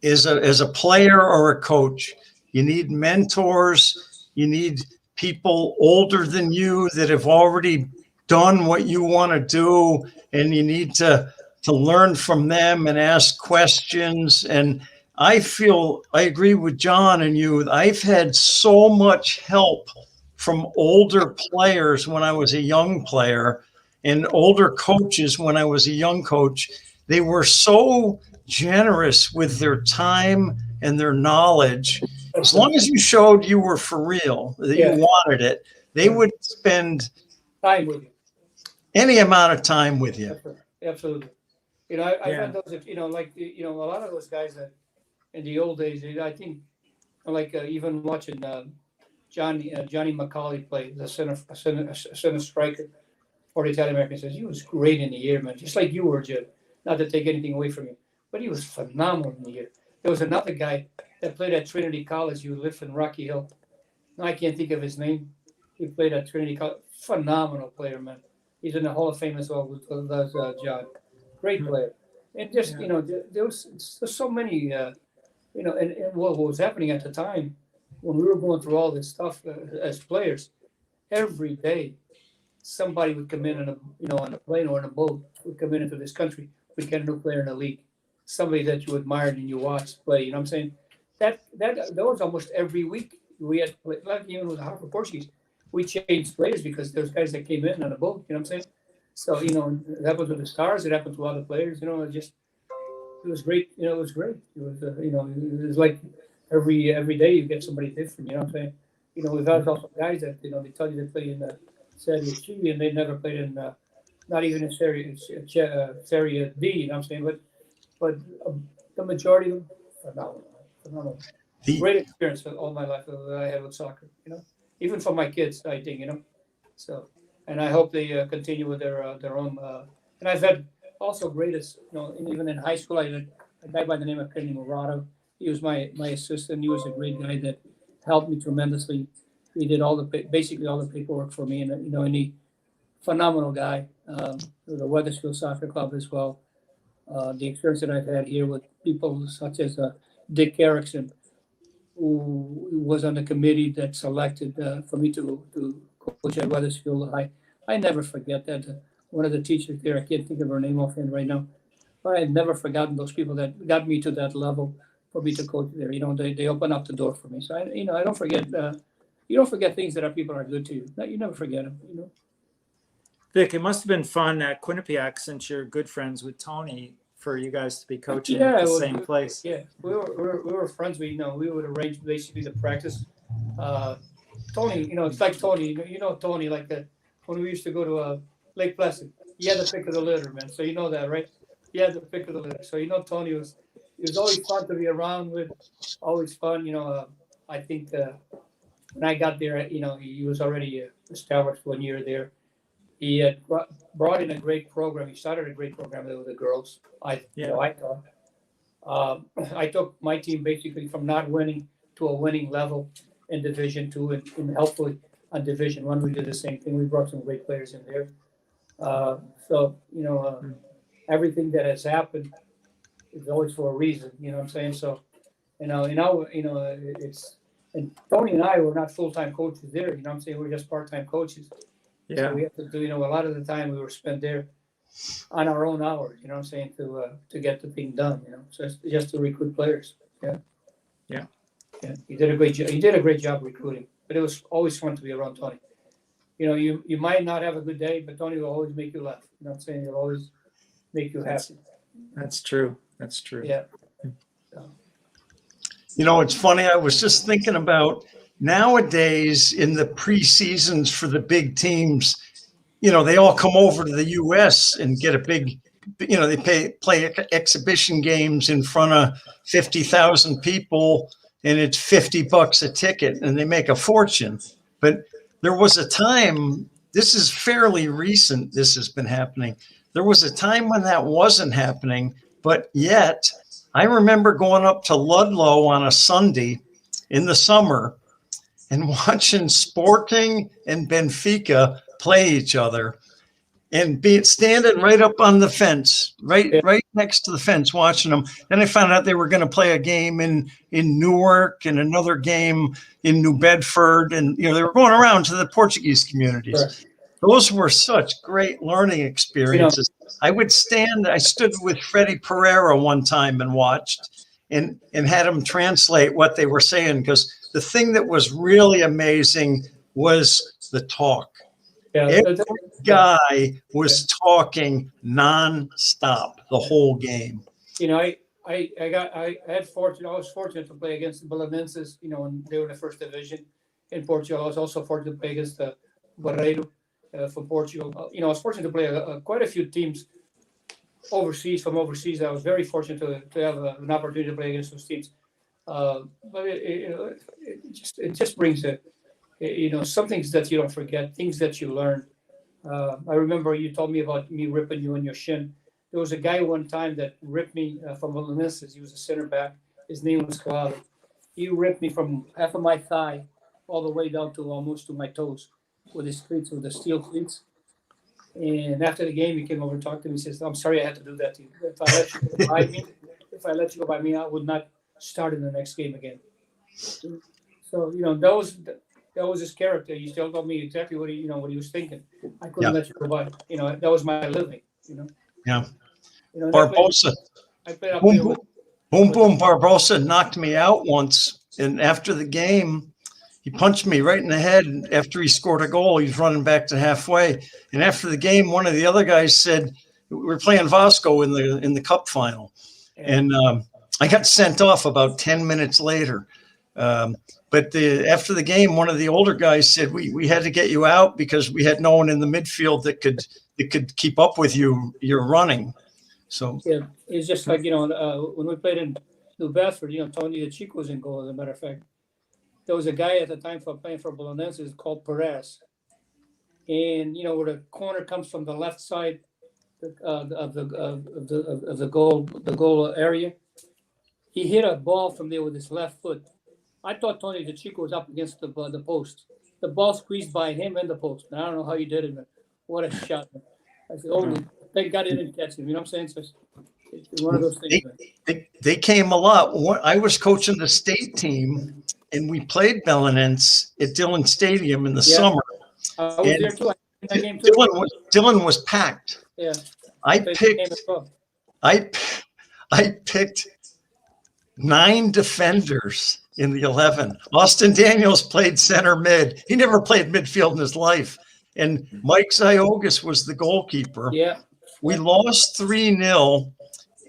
As a player or a coach, you need mentors, you need people older than you that have already done what you want to do, and you need to learn from them and ask questions. And I agree with John and you. I've had so much help from older players when I was a young player and older coaches when I was a young coach. They were so generous with their time and their knowledge. As long as you showed you were for real, that you wanted it, they would spend time with you. any amount of time with you. Absolutely. You know, I've had those, you know, like, you know, a lot of those guys that in the old days, I think, like even watching Johnny McCauley play, the center striker for the Italian American, says he was great in the air, man, just like you were, Jim. Not to take anything away from you, but he was phenomenal in the air. There was another guy that played at Trinity College. Who lived in Rocky Hill. No, I can't think of his name. He played at Trinity College. Phenomenal player, man. He's in the Hall of Fame as well with John. Great player. And just, you know, there's so many, you know, and what was happening at the time when we were going through all this stuff as players, every day somebody would come in on a plane or in a boat, would come into this country, would get a new player in the league, somebody that you admired and you watched play. You know what I'm saying? That was almost every week. We had, like even with the Hartford Portuguese, we changed players because there's guys that came in on a boat. You know what I'm saying? So, you know, it happened to the Stars. It happened to other players. You know, it was great. You know, it was great. It was, you know, it was like every day you get somebody different. You know what I'm saying? You know, we've had also guys that, you know, they tell you they play in the Serie C and they never played in, not even in Serie D. You know what I'm saying? But the majority of them, phenomenal. Great experience for all my life that I had with soccer. You know, even for my kids, I think. You know, so. And I hope they continue with their own. And I've had also greatest, you know, even in high school, I had a guy by the name of Kenny Murado. He was my assistant. He was a great guy that helped me tremendously. He did basically all the paperwork for me, and you know, and he phenomenal guy. The Weathersfield Soccer Club as well. The experience that I've had here with people such as Dick Erickson, who was on the committee that selected for me to coach at Weathersfield. I never forget that. One of the teachers there, I can't think of her name offhand right now, but I had never forgotten those people that got me to that level for me to coach there. You know, they opened up the door for me. So I don't forget. You don't forget things that people are good to you. You never forget them. You know. Vic, it must have been fun at Quinnipiac since you're good friends with Tony for you guys to be coaching at the same place. Yeah, we were friends. We would arrange basically the practice. Tony, you know, it's like Tony. You know Tony, like when we used to go to Lake Placid. He had the pick of the litter, man. So you know that, right? He had the pick of the litter. So you know Tony was always fun to be around with. Always fun. You know, I think when I got there, you know, he was already established 1 year there. He had brought in a great program. He started a great program there with the girls. I thought. I took my team basically from not winning to a winning level in Division II, and hopefully on Division I we did the same thing. We brought some great players in there. So you know, everything that has happened is always for a reason. You know what I'm saying? So it's, and Tony and I were not full-time coaches there. You know what I'm saying? We're just part-time coaches. Yeah. So we have to do, you know, a lot of the time we were spent there on our own hours, you know what I'm saying, to get the thing done, you know, so it's just to recruit players. Yeah. He did a great job. He did a great job recruiting, but it was always fun to be around Tony. You know, you might not have a good day, but Tony will always make you laugh. You know what I'm saying? He'll always make you happy. That's true. Yeah. You know, it's funny. I was just thinking about nowadays in the pre-seasons for the big teams, you know, they all come over to the U.S. and get a big, you know, they play exhibition games in front of 50,000 people, and it's $50 a ticket, and they make a fortune. But there was a time, this is fairly recent, this has been happening. There was a time when that wasn't happening, but yet I remember going up to Ludlow on a Sunday in the summer, and watching Sporting and Benfica play each other and standing right up on the fence, right next to the fence, watching them. Then I found out they were going to play a game in Newark and another game in New Bedford. And, they were going around to the Portuguese communities. Right. Those were such great learning experiences. I stood with Freddie Pereira one time and watched and had him translate what they were saying, because the thing that was really amazing was the talk. Yeah. Every guy was talking nonstop the whole game. I was fortunate to play against the Belenenses, when they were in the first division in Portugal. I was also fortunate to play against the Barreiro from Portugal. I was fortunate to play quite a few teams from overseas. I was very fortunate to have an opportunity to play against those teams. But it just brings some things that you don't forget, things that you learn. I remember you told me about me ripping you on your shin. There was a guy one time that ripped me from Belenenses. He was a center back. His name was Claudio. He ripped me from half of my thigh all the way down to almost to my toes with his cleats, with the steel cleats. And after the game, he came over and talked to me. He says, "I'm sorry I had to do that to you. If I let you go by me, I would not start in the next game again." So that was his character. He still told me exactly what he was thinking. I couldn't let you go by. That was my living. Yeah. And Barbosa. I played up Boom, there boom, boom, boom. Barbosa knocked me out once, and after the game, he punched me right in the head. After he scored a goal, he's running back to halfway. And after the game, one of the other guys said, we were playing Vasco in the cup final, and I got sent off about 10 minutes later. But after the game, one of the older guys said, we had to get you out because we had no one in the midfield that could keep up with you. You're running. So yeah, it's just like when we played in New Bedford, Tony the Chico was in goal. As a matter of fact, there was a guy at the time playing for Belenenses called Perez, and where the corner comes from the left side of the goal area. He hit a ball from there with his left foot. I thought Tony the Chico was up against the post. The ball squeezed by him and the post. And I don't know how he did it, but what a shot! Man. I said, "Oh, thank God he didn't catch him." You know what I'm saying? So it's one of those things. They came a lot. I was coaching the state team, and we played Belenenses at Dillon Stadium in the summer. I was there too. That game too. Dillon was packed. Yeah. I picked 9 defenders in the 11. Austin Daniels played center mid. He never played midfield in his life. And Mike Ziogas was the goalkeeper. Yeah. We lost 3-0,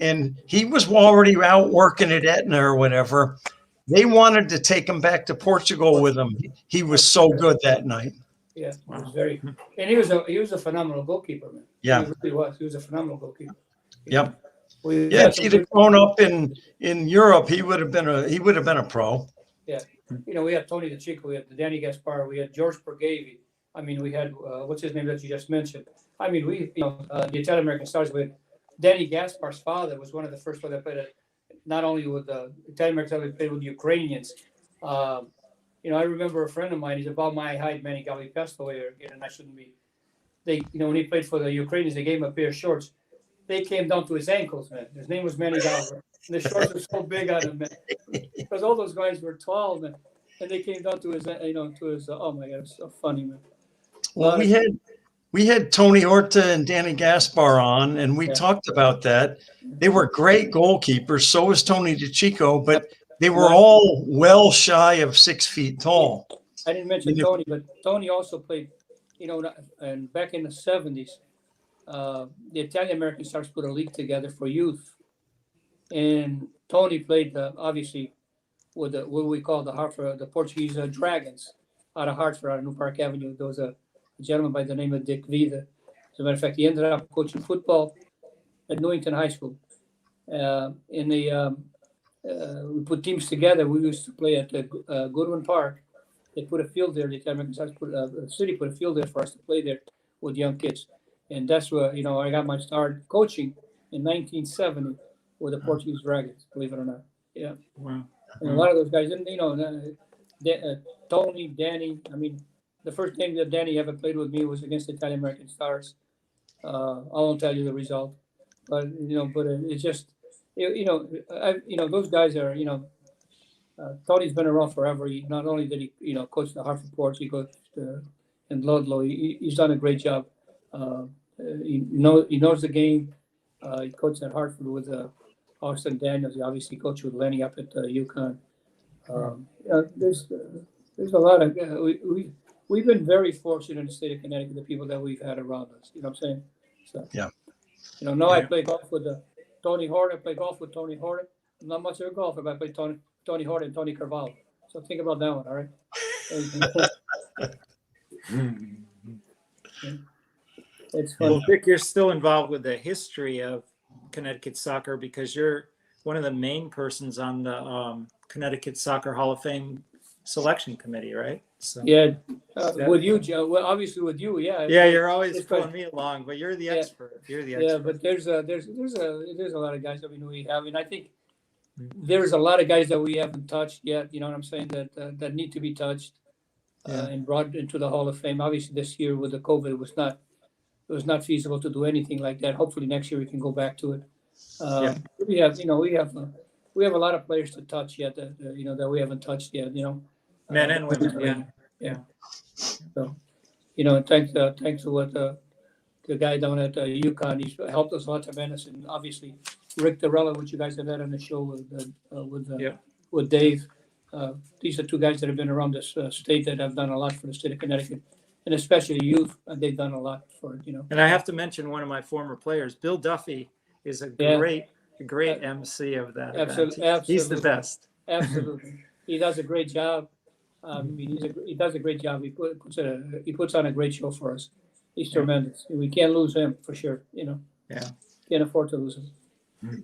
and he was already out working at Etna or whatever. They wanted to take him back to Portugal with him. He was so good that night. Yeah, he was very, and he was a phenomenal goalkeeper, man. Yeah, he really was. He was a phenomenal goalkeeper. Yep. If he'd have grown up in Europe, he would have been a pro. Yeah, we had Tony the Chico, we had Danny Gaspar, we had George Pergavi. I mean, we had what's his name that you just mentioned. I mean, the Italian American stars. With Danny Gaspar's father was one of the first ones that played not only with the Italian American, he played with the Ukrainians. I remember a friend of mine. He's about my height, man. He passed away, and I shouldn't be. When he played for the Ukrainians, they gave him a pair of shorts. They came down to his ankles, man. His name was Manny Galver. The shorts were so big on him, man, because all those guys were tall, man, and they came down to his, oh my God, it's so funny, man. Well, we had Tony Horta and Danny Gaspar on, and we talked about that. They were great goalkeepers. So was Tony DeChico, but they were all well shy of 6 feet tall. I didn't mention Tony, but Tony also played, and back in the 70s, the Italian American Stars put a league together for youth. And Tony played, obviously, with what we call the Hartford, the Portuguese Dragons out of Hartford, out of New Park Avenue. There was a gentleman by the name of Dick Vida. As a matter of fact, he ended up coaching football at Newington High School. We put teams together. We used to play at Goodwin Park. They put a field there. The Italian American Stars the city put a field there for us to play there with young kids. And that's where, I got my start coaching in 1970 with the Portuguese Dragons, believe it or not. Yeah. Wow. And a lot of those guys, and Tony, Danny. I mean, the first game that Danny ever played with me was against the Italian American Stars. I won't tell you the result, but it's just, those guys are, Tony's been around forever. Not only did he, coach the Hartford Ports, he coached in Ludlow. He's done a great job. He knows the game. He coached at Hartford with Austin Daniels. He obviously coached with Lenny up at UConn. There's a lot of we've been very fortunate in the state of Connecticut, the people that we've had around us. You know what I'm saying? So Yeah. I play golf with Tony Horton. I play golf with Tony Horton. I'm not much of a golfer, but I play Tony Horton and Tony Carvalho. So think about that one, all right? It's fun. Well, Vic, you're still involved with the history of Connecticut soccer because you're one of the main persons on the Connecticut Soccer Hall of Fame selection committee, right? So, Yeah, with you, Joe. Well, obviously with you, yeah. Yeah, you're always it's pulling fun. me along, but you're the Yeah. expert. You're the Yeah, expert. but there's a lot of guys that we have, and I think there's a lot of guys that we haven't touched yet. You know what I'm saying? That need to be touched and brought into the Hall of Fame. Obviously, this year with the COVID, it was not feasible to do anything like that. Hopefully, next year we can go back to it. We have a lot of players to touch yet that we haven't touched yet. Men and women. Yeah. So, thanks to what the guy down at UConn, he's helped us a lot tremendous, and obviously Rick Dorella, which you guys have had on the show with Dave. These are two guys that have been around this state that have done a lot for the state of Connecticut, and especially youth. They've done a lot for it. And I have to mention one of my former players, Bill Duffy, is a great MC of that. Absolutely. He's the best. Absolutely, he does a great job. He does a great job. He puts on a great show for us. He's tremendous. We can't lose him for sure. Can't afford to lose him.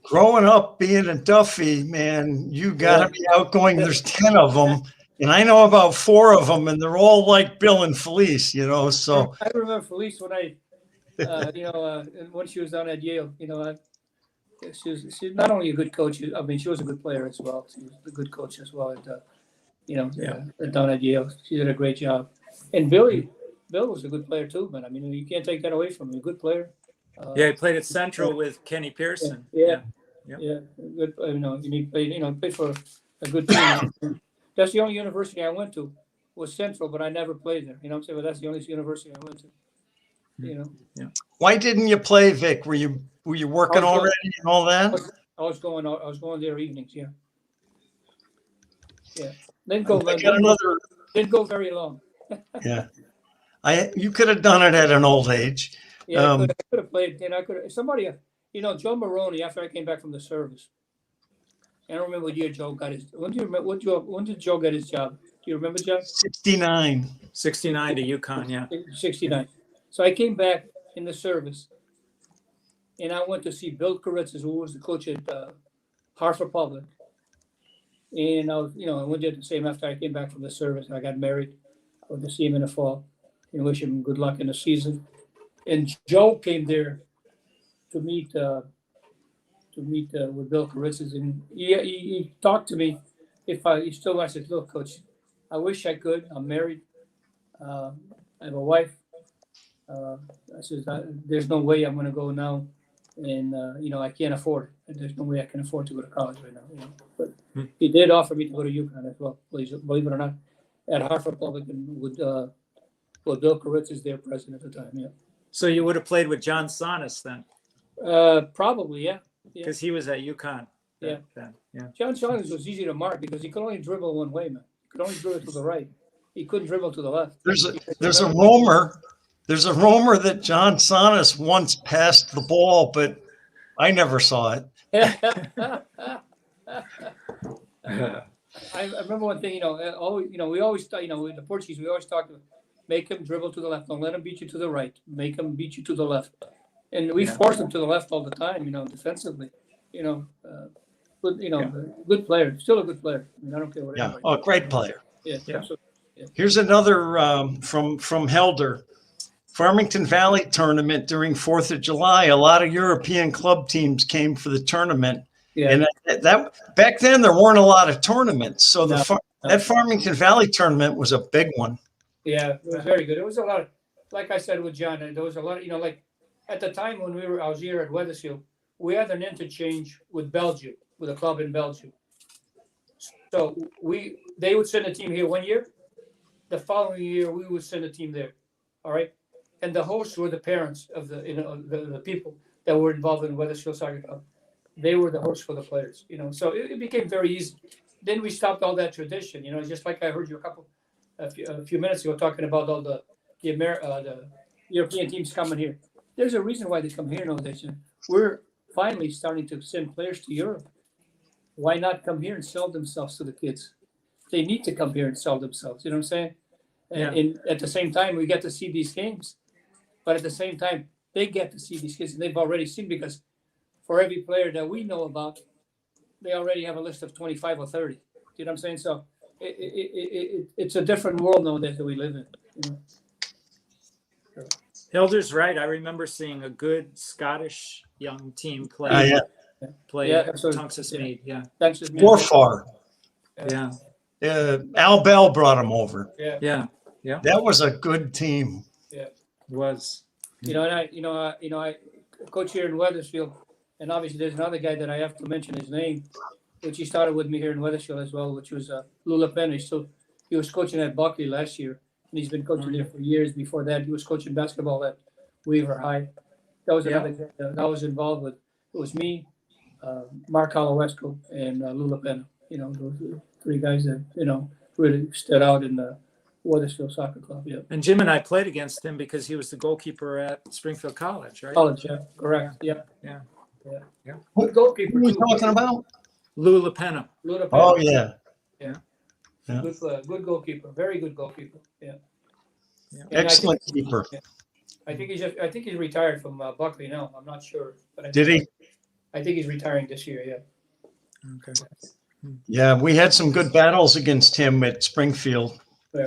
Growing up being a Duffy, man, you got to be outgoing. There's 10 of them, and I know about 4 of them, and they're all like Bill and Felice, So I remember Felice when when she was down at Yale. She's not only a good coach. I mean, she was a good player as well. She was a good coach as well. Down at Yale, she did a great job. And Bill was a good player too, man. I mean, you can't take that away from him. A good player. He played at Central with Kenny Pearson. Yeah. Good. He played for a good team. That's the only university I went to was Central, but I never played there. You know what I'm saying? But that's the only university I went to. Why didn't you play, Vic? Were you working already and all that? I was going there evenings. Yeah. Didn't go very long. Yeah. You could have done it at an old age. Yeah, I could have played. Somebody, Joe Maroney. After I came back from the service, I don't remember what year Joe got his. When did Joe get his job? Do you remember, Joe? 69. 69 to UConn. Yeah. 69. So I came back in the service, and I went to see Bill Karitzis, who was the coach at Hartford Public. And I went there to see him after I came back from the service. I got married. I went to see him in the fall and wish him good luck in the season. And Joe came there to meet with Bill Karitzis, and he talked to me. He still I said, "Look, Coach, I wish I could. I'm married. I have a wife." I said, "There's no way I'm going to go now, and I can't afford it. There's no way I can afford to go to college right now." But he did offer me to go to UConn as well. Believe it or not, at Hartford Public and with Bill Karitzis, their president at the time. Yeah. So you would have played with John Santos then? Probably, yeah. Because he was at UConn. Yeah. Then. Yeah. John Santos was easy to mark because he could only dribble one way, man. He could only dribble to the right. He couldn't dribble to the left. There's a rumor that John Santos once passed the ball, but I never saw it. I remember one thing, we always thought, with the Portuguese, we always talked about make him dribble to the left. Don't let him beat you to the right. Make him beat you to the left. And we forced him to the left all the time, defensively. Good player. Still a good player. I mean, I don't care what. Yeah. Oh, great player. Yeah. Yeah. Here's another from Helder. Farmington Valley tournament during 4th of July. A lot of European club teams came for the tournament. Yeah. And that back then there weren't a lot of tournaments. So the That Farmington Valley tournament was a big one. Yeah, it was very good. It was a lot of, like I said with John, there was a lot of, like at the time when I was here at Wethersfield, we had an interchange with Belgium, with a club in Belgium. So they would send a team here one year. The following year, we would send a team there. All right. And the hosts were the parents of the people that were involved in Wethersfield Soccer Club. They were the hosts for the players, So it became very easy. Then we stopped all that tradition, just like I heard you a few minutes ago talking about all the European teams coming here. There's a reason why they come here nowadays. We're finally starting to send players to Europe. Why not come here and sell themselves to the kids? They need to come here and sell themselves. You know what I'm saying? Yeah. And at the same time, we get to see these games. But at the same time, they get to see these kids, and they've already seen, because for every player that we know about, they already have a list of 25 or 30. You know what I'm saying? So it's a different world nowadays that we live in. Hilder's right. I remember seeing a good Scottish young team play at Tunxus Mead. Yeah. Warfar. Yeah. Al Bell brought him over. Yeah. That was a good team. Yeah. It was. And I coach here in Wethersfield, and obviously there's another guy that I have to mention his name, which he started with me here in Wethersfield as well, which was Lula Penny. So he was coaching at Buckley last year, and he's been coaching there for years. Before that, he was coaching basketball at Weaver High. That was another guy that I was involved with. It was me, Mark Holowesco, and Lula Penny. Those were three guys that, really stood out in the Wethersfield Soccer Club. Yeah. And Jim and I played against him because he was the goalkeeper at Springfield College, right? College, yeah, correct. Yeah. What Goalkeeper. are we talking about? Lou LaPenna. Oh, yeah. Good goalkeeper. Very good goalkeeper. Yeah. Excellent keeper. I think he's retired from Buckley now. I'm not sure. But Did he? I think he's retiring this year. Yeah. Okay. Yeah, we had some good battles against him at Springfield. Yeah.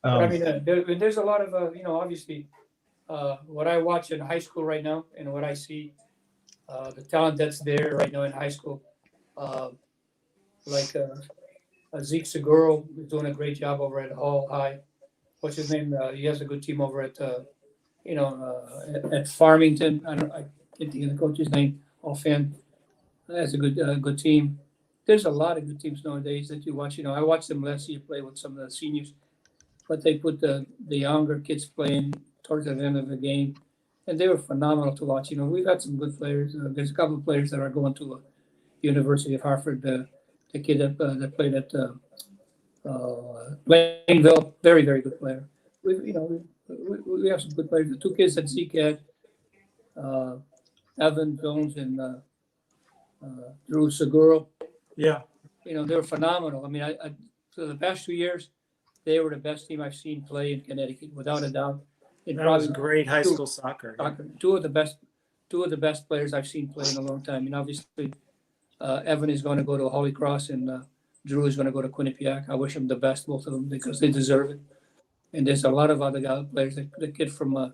I mean, there's a lot of, obviously, what I watch in high school right now and what I see, the talent that's there right now in high school, like Zeke Seguro is doing a great job over at Hall High. What's his name? He has a good team over at, at Farmington. I can't think of the coach's name offhand. That's a good team. There's a lot of good teams nowadays that you watch. I watched them last year play with some of the seniors, but they put the younger kids playing towards the end of the game, and they were phenomenal to watch. We've got some good players. There's a couple of players that are going to University of Hartford. The kid that played at Plainville, very, very good player. We have some good players. The two kids that Zeke had, Evan Jones and Drew Seguro. Yeah. They were phenomenal. I mean, for the past 2 years, they were the best team I've seen play in Connecticut, without a doubt. That was great high school soccer. Two of the best players I've seen play in a long time. And obviously, Evan is going to go to Holy Cross, and Drew is going to go to Quinnipiac. I wish them the best, both of them, because they deserve it. And there's a lot of other players. The kid from I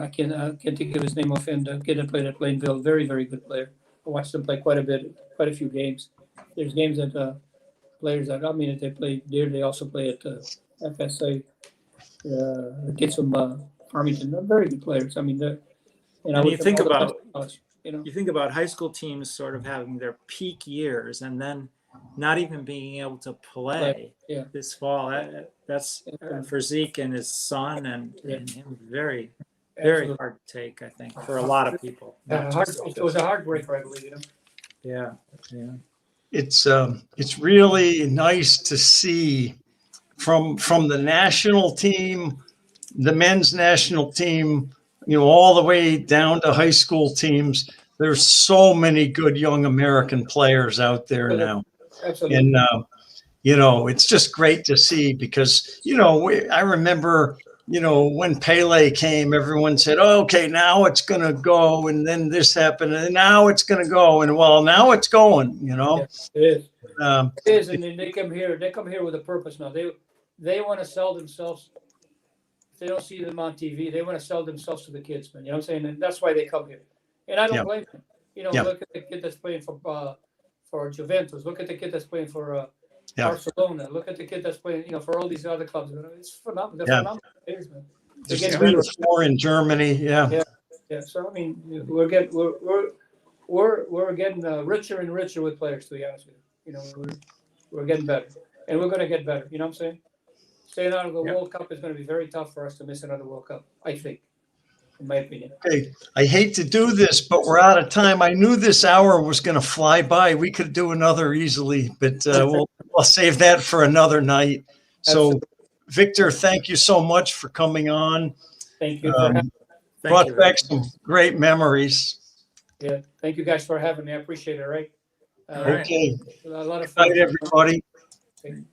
can't think of his name offhand. The kid that played at Plainville, very, very good player. I watched them play quite a few games. There's games that players that they play there. They also play at FSA. The kids from Farmington, they're very good players. I mean, you think about high school teams sort of having their peak years and then not even being able to play this fall. That's for Zeke and his son and him very, very hard to take, I think, for a lot of people. It was a heartbreaker, I believe. Yeah. It's really nice to see from the national team, the men's national team, all the way down to high school teams. There's so many good young American players out there now. Absolutely. And it's just great to see, because I remember when Pele came, everyone said, oh, okay, now it's going to go. And then this happened, and now it's going to go. And now it's going, Yeah, it is. It is. And then they come here with a purpose now. They want to sell themselves. If they don't see them on TV, they want to sell themselves to the kids, man. You know what I'm saying? And that's why they come here. And I don't blame them. Look at the kid that's playing for Juventus. Look at the kid that's playing for Yeah. Barcelona. Look at the kid that's playing, for all these other clubs. It's phenomenal. They're Yeah. phenomenal players, man. They There's get 3 better. or 4 in Germany. Yeah. Yeah. Yeah. So I mean, we're getting richer and richer with players. To be honest with you, we're getting better, and we're going to get better. You know what I'm saying? Staying out of the World Cup is going to be very tough for us to miss another World Cup. I think, in my opinion. Okay. I hate to do this, but we're out of time. I knew this hour was going to fly by. We could do another easily, but we'll save that for another night. So, Absolutely. Victor, thank you so much for coming on. Thank you for having. Brought back some great memories. Yeah, thank you guys for having me. I appreciate it. Right. All right. Okay. A lot of Good fun. night, everybody.